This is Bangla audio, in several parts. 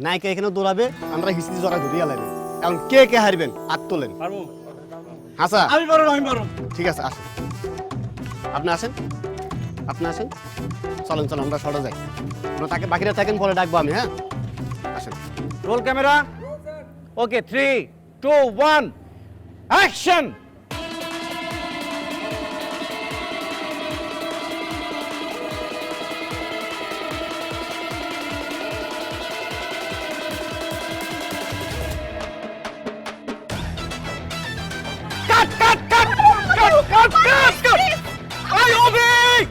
নায়িকা এখানে দৌড়াবে, আমরা হিস্ট্রি জড়া ঘুরিয়ে লাগবে। এখন কে কে হারবেন হাত তোলেন। আচ্ছা আমি পারবো। ঠিক আছে, আসেন, আপনি আসেন, আপনি আসেন। চলেন চলেন আমরা সরে যাই, তাকে বাকিরা থাকেন, পরে ডাকবো আমি। হ্যাঁ আসেন। রোল ক্যামেরা, ওকে 3, 2, 1 অ্যাকশন।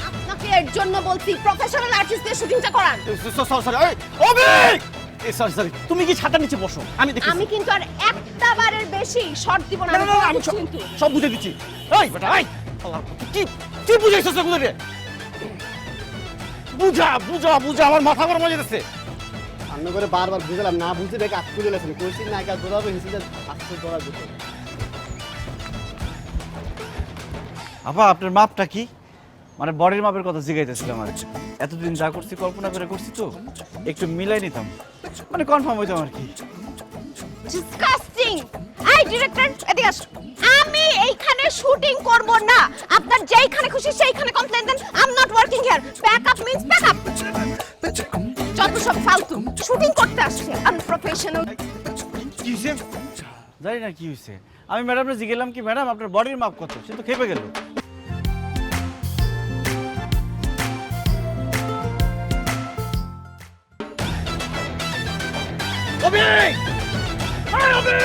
আপনাকে এর জন্য বলছি প্রফেশনাল আর্টিস্ট দিয়ে শুটিংটা করান। সরি, তুমি কি ছাতা নিচে বসো, আমি দেখি। আমি কিন্তু আর একটা বারের বেশি শর্ট দিব না। আমি সব বুঝে দিচ্ছি। এই বেটা, এই আল্লাহর পথে, কি কি বুঝাইছস এগুলো রে? বুঝা আমার মাথা গরম হয়ে যাচ্ছে। অন্য করে বারবার বুঝলাম না, বুঝে দেখে আট তুলে লেছেন, কোচিং নায়িকা দৌড়াবে, হিস্ট্রি আস্তে দৌড়া দিতে। আপা আপনার মাপটা কি? মানে বডির মাপের কথা জিজ্ঞাইতেছিলাম আর কি। এতদিন যা করছি কল্পনা করে করছি তো, একটু মিলাই নিতাম, মানে কনফার্ম হইতাম আর কি। ডিসকাস্টিং। এই ডিরেক্টর এদিকে আসো। আমি এইখানে শুটিং করব না। আপনার যেইখানে খুশি সেইখানে কমপ্লেইন দেন। I am not working here. Back up means back up. যত সব ফালতু, শুটিং করতে আসছে আনপ্রফেশনাল। কি হইছে? জানি না কি হয়েছে। আমি ম্যাডামকে জিজ্ঞেলাম কি ম্যাডাম আপনার বডির মাপ কত, সে তো খেপে গেল। অবি! এই অবি!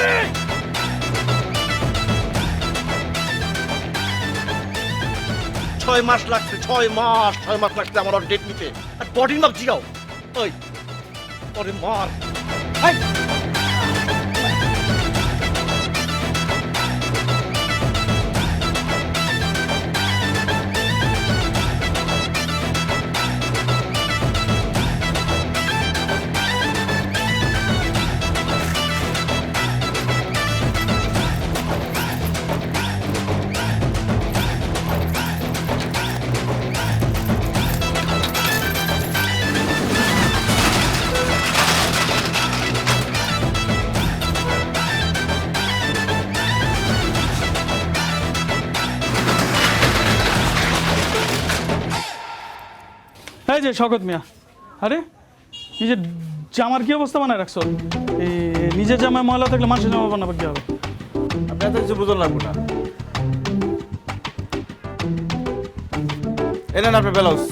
6 মাস লাগছে, 6 মাস লাগছে আমার ডেট নিতে। আর বডির মাপ জিগাও। ওই ওরে মার। এই এই যে শওকত মিয়া, আরে নিজের জামার কি অবস্থা বানায় রাখছো? এই নিজের জামায় ময়লা থাকলে মানুষের জামা বানাবে কি হবে? আপনি এত কিছু বুঝতে লাগবো না। এলেন আপনার ব্লাউজ।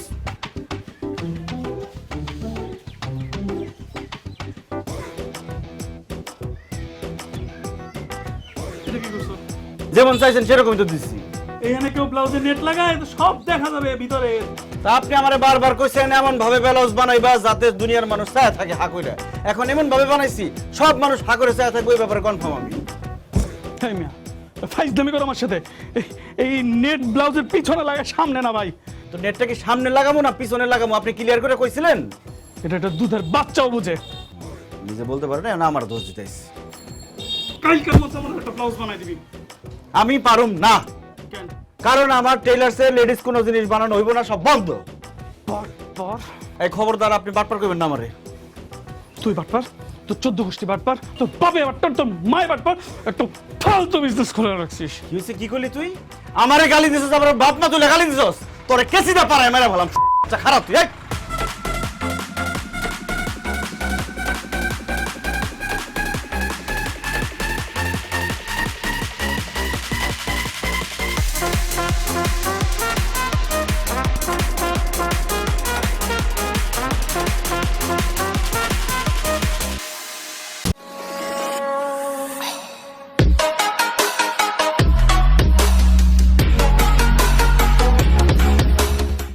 এটা কি করছো? যেমন চাইছেন সেরকমই তো দিচ্ছি। এইখানে কেউ ব্লাউজে নেট লাগায় তো সব দেখা যাবে ভিতরে। তা আপনি আমারে বারবার কইছেন এমন ভাবে ব্লাউজ বানাইবা যাতে দুনিয়ার মানুষ চায় থাকে হা কইরা। এখন এমন ভাবে বানাইছি সব মানুষ হা করে চায় থাকবে, ওই ব্যাপারে কনফার্ম আমি। এই মিয়া ফাইজলামি করো আমার সাথে। এই নেট ব্লাউজের পিছনে লাগে, সামনে না ভাই। তো নেটটা কি সামনে লাগাবো না পিছনে লাগাবো আপনি ক্লিয়ার করে কইছিলেন? এটা একটা দুধের বাচ্চাও বুঝে। নিজে বলতে পারে না, আমার দোষ দিতেছি। কালকের মতো আমার একটা ব্লাউজ বানাই দিবি। আমি পারুম না, কেন? কারণ আমার টেইলার্সে লেডিস কোনো জিনিস বানানো হইব না, সব বন্ধ। বাটপার। এই খবরদার আপনি বাটপার কইবেন না আমারে। তুই বাটপার, তোর 14 গোষ্ঠী বাটপার, তোর বাপে বাটপার, তোর মায় বাটপার, একটু ফালতু বিজনেস করে রাখছিস। কি হইছে, কি করলি তুই? আমারে গালি দিছস, আবার বাপ মা তুলে গালি দিছস। তোরে কেসিদা পারায় মেরে ভালাম। খারাপ তুই।